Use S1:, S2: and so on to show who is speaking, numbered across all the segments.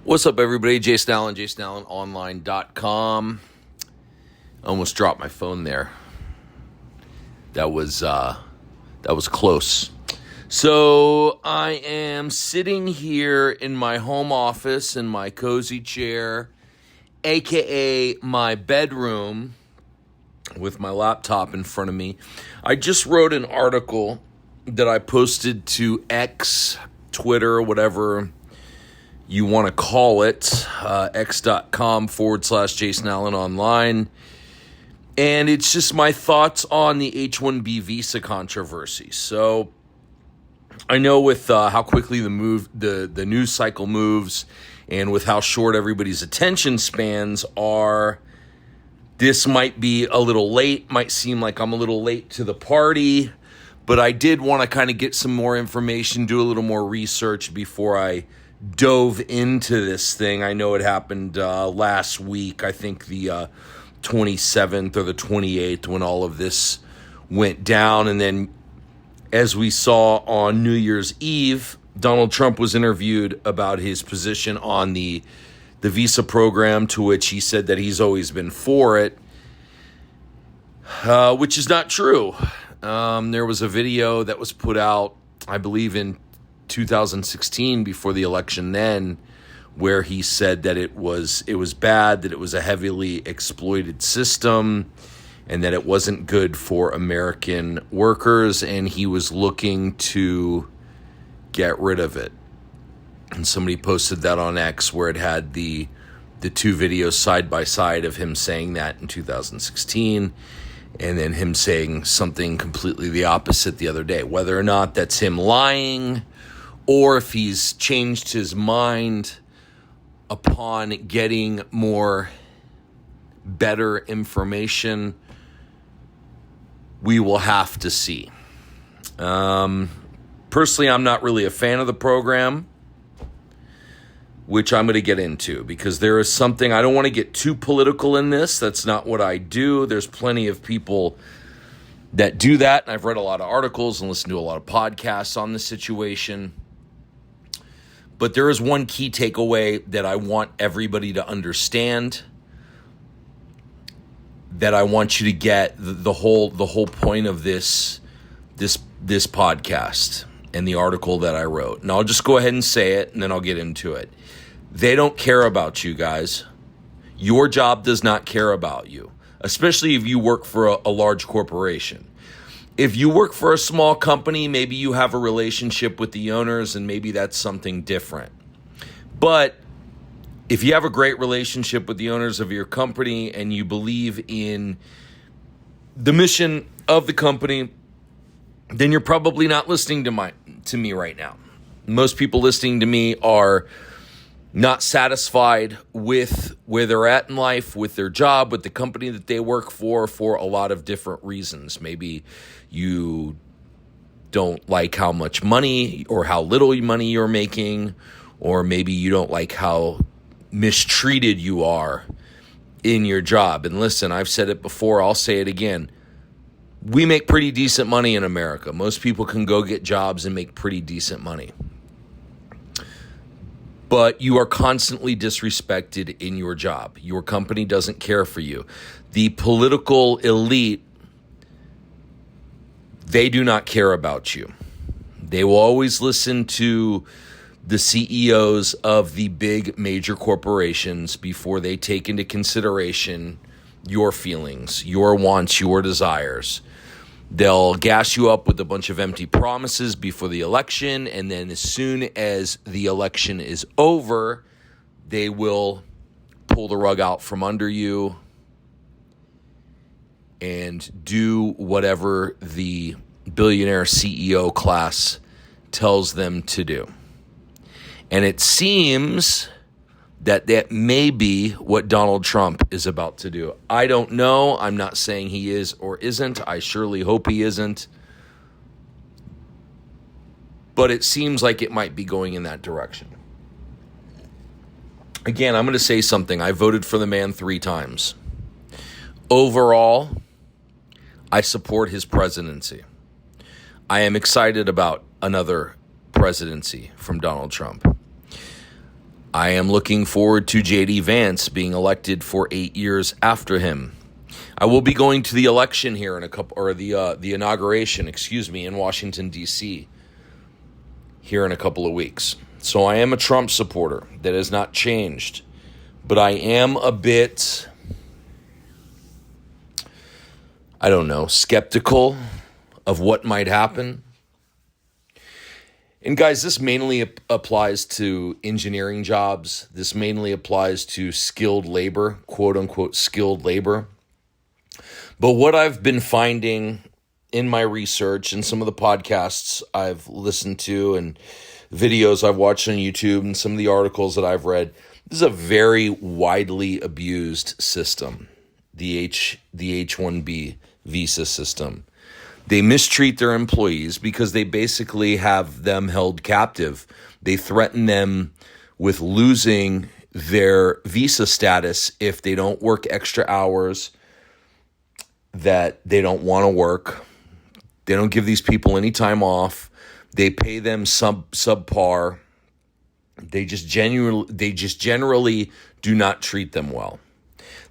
S1: What's up, everybody? Jason Allen, jasonallenonline.com. Almost dropped my phone there. That was close. So I am sitting here in my home office in my cozy chair, aka my bedroom, with my laptop in front of me. I just wrote an article that I posted to X, Twitter, whatever you want to call it, x.com/Jason Allen Online. And it's just my thoughts on the H-1B visa controversy. So I know with how quickly the news cycle moves and with how short everybody's attention spans are, this might be a little late, might seem like I'm a little late to the party, but I did want to kind of get some more information, do a little more research before I dove into this thing. I know it happened last week, I think the 27th or the 28th, when all of this went down. And then as we saw on New Year's Eve, Donald Trump was interviewed about his position on the visa program, to which he said that he's always been for it, which is not true. There was a video that was put out, I believe, in 2016 before the election then, where he said that it was bad, that it was a heavily exploited system, and that it wasn't good for American workers, and he was looking to get rid of it. And somebody posted that on X, where it had the two videos side by side of him saying that in 2016, and then him saying something completely the opposite the other day. Whether or not that's him lying, or if he's changed his mind upon getting better information, we will have to see. Personally, I'm not really a fan of the program, which I'm going to get into, because there is something, I don't want to get too political in this. That's not what I do. There's plenty of people that do that, and I've read a lot of articles and listened to a lot of podcasts on the situation. But there is one key takeaway that I want everybody to understand, that I want you to get the whole point of this podcast and the article that I wrote. And I'll just go ahead and say it, and then I'll get into it. They don't care about you guys. Your job does not care about you, especially if you work for a large corporation. If you work for a small company, maybe you have a relationship with the owners, and maybe that's something different. But if you have a great relationship with the owners of your company and you believe in the mission of the company, then you're probably not listening to me right now. Most people listening to me are not satisfied with where they're at in life, with their job, with the company that they work for a lot of different reasons. Maybe you don't like how much money or how little money you're making, or maybe you don't like how mistreated you are in your job. And listen, I've said it before, I'll say it again. We make pretty decent money in America. Most people can go get jobs and make pretty decent money. But you are constantly disrespected in your job. Your company doesn't care for you. The political elite, they do not care about you. They will always listen to the CEOs of the big major corporations before they take into consideration your feelings, your wants, your desires. They'll gas you up with a bunch of empty promises before the election, and then as soon as the election is over, they will pull the rug out from under you and do whatever the billionaire CEO class tells them to do. And it seems that may be what Donald Trump is about to do. I don't know. I'm not saying he is or isn't. I surely hope he isn't. But it seems like it might be going in that direction. Again, I'm going to say something. I voted for the man 3 times. Overall, I support his presidency. I am excited about another presidency from Donald Trump. I am looking forward to J.D. Vance being elected for 8 years after him. I will be going to the election here in a couple, or the inauguration, in Washington, D.C. here in a couple of weeks. So I am a Trump supporter. That has not changed. But I am a bit, skeptical of what might happen. And guys, this mainly applies to engineering jobs. This mainly applies to skilled labor, quote unquote skilled labor. But what I've been finding in my research and some of the podcasts I've listened to and videos I've watched on YouTube and some of the articles that I've read, this is a very widely abused system, the H-1B visa system. They mistreat their employees because they basically have them held captive. They threaten them with losing their visa status if they don't work extra hours that they don't want to work. They don't give these people any time off. They pay them subpar. They just generally do not treat them well.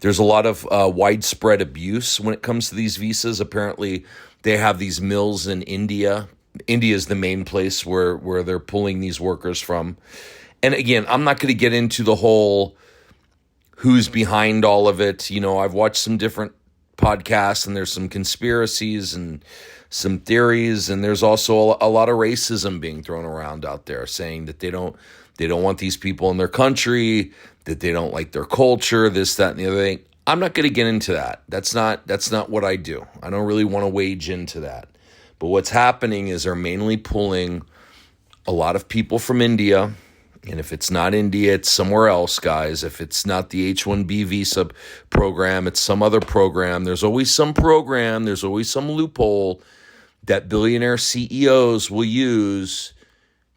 S1: There's a lot of widespread abuse when it comes to these visas. Apparently, they have these mills in India. India is the main place where they're pulling these workers from. And again, I'm not going to get into the whole who's behind all of it. I've watched some different podcasts, and there's some conspiracies and some theories, and there's also a lot of racism being thrown around out there, saying that they don't want these people in their country, that they don't like their culture, this, that, and the other thing. I'm not going to get into that. That's not what I do. I don't really want to wade into that. But what's happening is they're mainly pulling a lot of people from India. And if it's not India, it's somewhere else, guys. If it's not the H-1B visa program, it's some other program. There's always some program. There's always some loophole that billionaire CEOs will use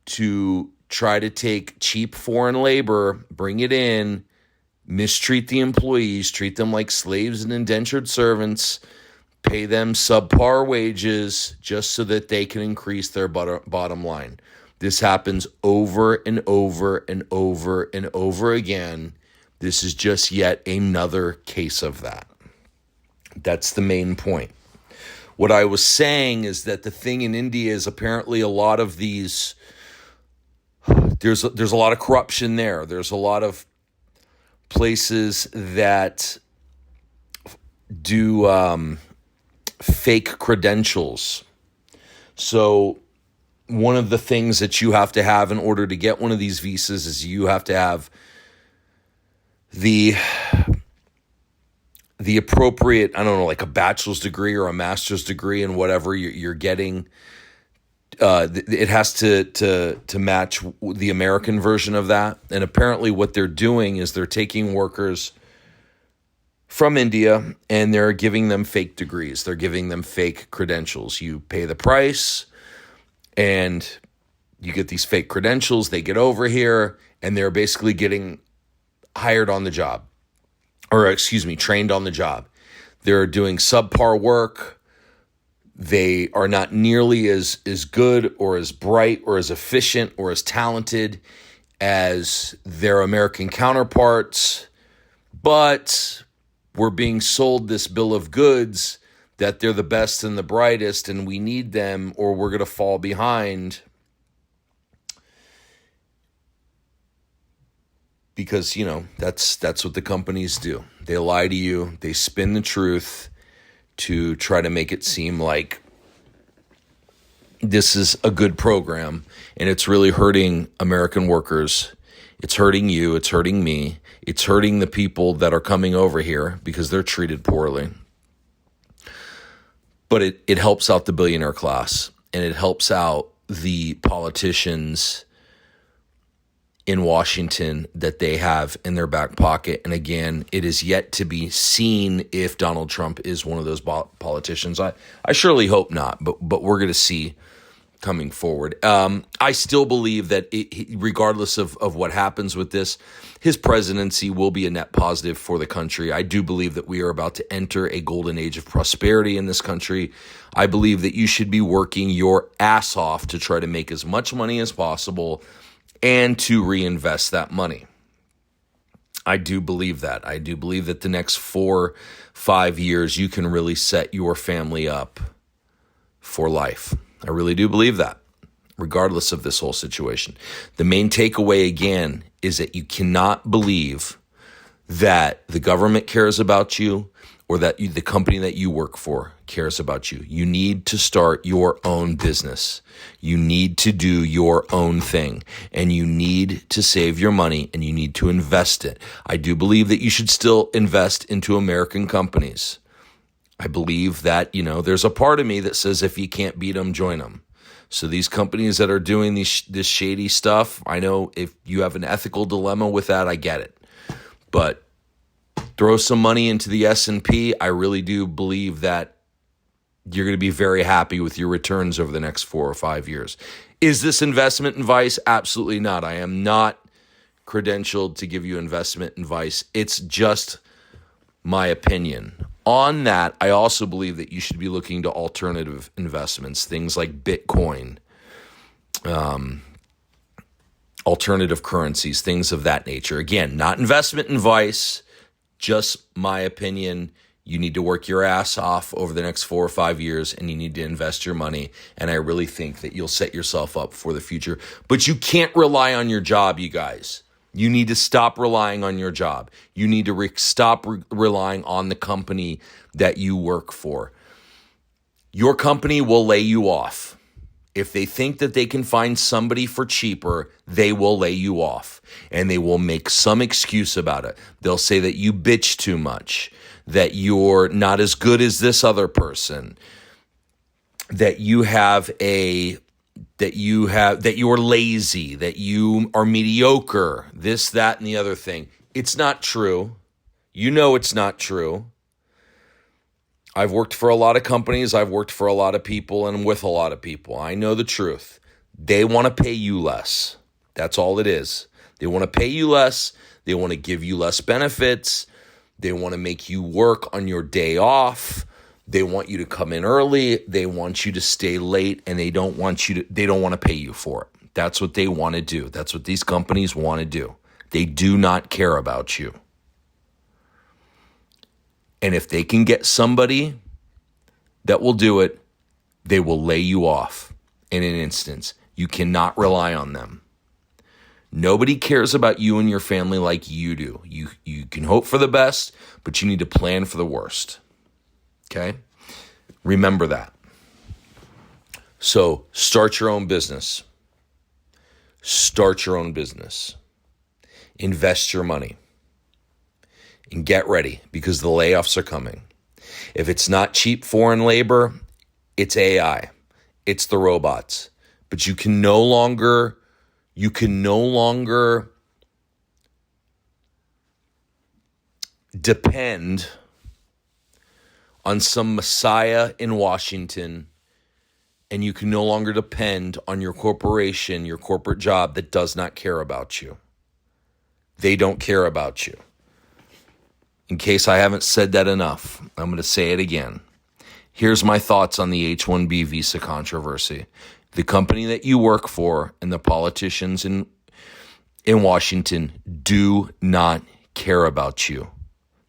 S1: to try to take cheap foreign labor, bring it in, mistreat the employees, treat them like slaves and indentured servants, pay them subpar wages just so that they can increase their bottom line. This happens over and over and over and over again. This is just yet another case of that. That's the main point. What I was saying is that the thing in India is apparently a lot of these, there's a lot of corruption there. There's a lot of places that do fake credentials. So one of the things that you have to have in order to get one of these visas is you have to have the appropriate, like a bachelor's degree or a master's degree in whatever you're getting. It has to match the American version of that. And apparently what they're doing is they're taking workers from India and they're giving them fake degrees. They're giving them fake credentials. You pay the price and you get these fake credentials. They get over here and they're basically getting hired on the job, trained on the job. They're doing subpar work. They are not nearly as good or as bright or as efficient or as talented as their American counterparts, but we're being sold this bill of goods that they're the best and the brightest and we need them or we're going to fall behind. Because, that's what the companies do. They lie to you. They spin the truth to try to make it seem like this is a good program, and it's really hurting American workers. It's hurting you. It's hurting me. It's hurting the people that are coming over here because they're treated poorly. But it helps out the billionaire class, and it helps out the politicians in Washington that they have in their back pocket. And again, it is yet to be seen if Donald Trump is one of those politicians. I surely hope not, but we're going to see coming forward. I still believe that regardless of what happens with this, his presidency will be a net positive for the country. I do believe that we are about to enter a golden age of prosperity in this country. I believe that you should be working your ass off to try to make as much money as possible and to reinvest that money. I do believe that. I do believe that the next 4-5 years, you can really set your family up for life. I really do believe that, regardless of this whole situation. The main takeaway, again, is that you cannot believe that the government cares about you or that the company that you work for cares about you. You need to start your own business. You need to do your own thing, and you need to save your money, and you need to invest it. I do believe that you should still invest into American companies. I believe that, there's a part of me that says if you can't beat them, join them. So these companies that are doing this shady stuff, I know if you have an ethical dilemma with that, I get it. But throw some money into the S&P. I really do believe that you're going to be very happy with your returns over the next 4 or 5 years. Is this investment advice? Absolutely not. I am not credentialed to give you investment advice. It's just my opinion. On that, I also believe that you should be looking to alternative investments, things like Bitcoin, alternative currencies, things of that nature. Again, not investment advice, just my opinion. You need to work your ass off over the next 4 or 5 years, and you need to invest your money. And I really think that you'll set yourself up for the future. But you can't rely on your job, you guys. You need to stop relying on your job. You need to stop relying on the company that you work for. Your company will lay you off. If they think that they can find somebody for cheaper, they will lay you off, and they will make some excuse about it. They'll say that you bitch too much, that you're not as good as this other person, that you are lazy, that you are mediocre, this, that, and the other thing. It's not true. You know it's not true. I've worked for a lot of companies. I've worked for a lot of people and with a lot of people. I know the truth. They want to pay you less. That's all it is. They want to pay you less. They want to give you less benefits. They want to make you work on your day off. They want you to come in early. They want you to stay late, and they don't want to pay you for it. That's what they want to do. That's what these companies want to do. They do not care about you. And if they can get somebody that will do it, they will lay you off in an instant. You cannot rely on them. Nobody cares about you and your family like you do. You can hope for the best, but you need to plan for the worst. Okay? Remember that. So start your own business. Start your own business. Invest your money. And get ready, because the layoffs are coming. If it's not cheap foreign labor, it's AI. It's the robots. But you can no longer depend on some messiah in Washington, and you can no longer depend on your corporation, your corporate job that does not care about you. They don't care about you. In case I haven't said that enough, I'm going to say it again. Here's my thoughts on the H-1B visa controversy. The company that you work for and the politicians in Washington do not care about you.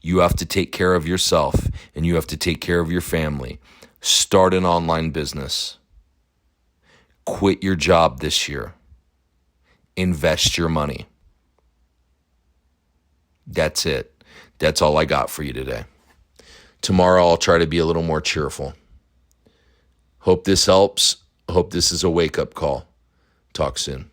S1: You have to take care of yourself, and you have to take care of your family. Start an online business. Quit your job this year. Invest your money. That's it. That's all I got for you today. Tomorrow I'll try to be a little more cheerful. Hope this helps. Hope this is a wake-up call. Talk soon.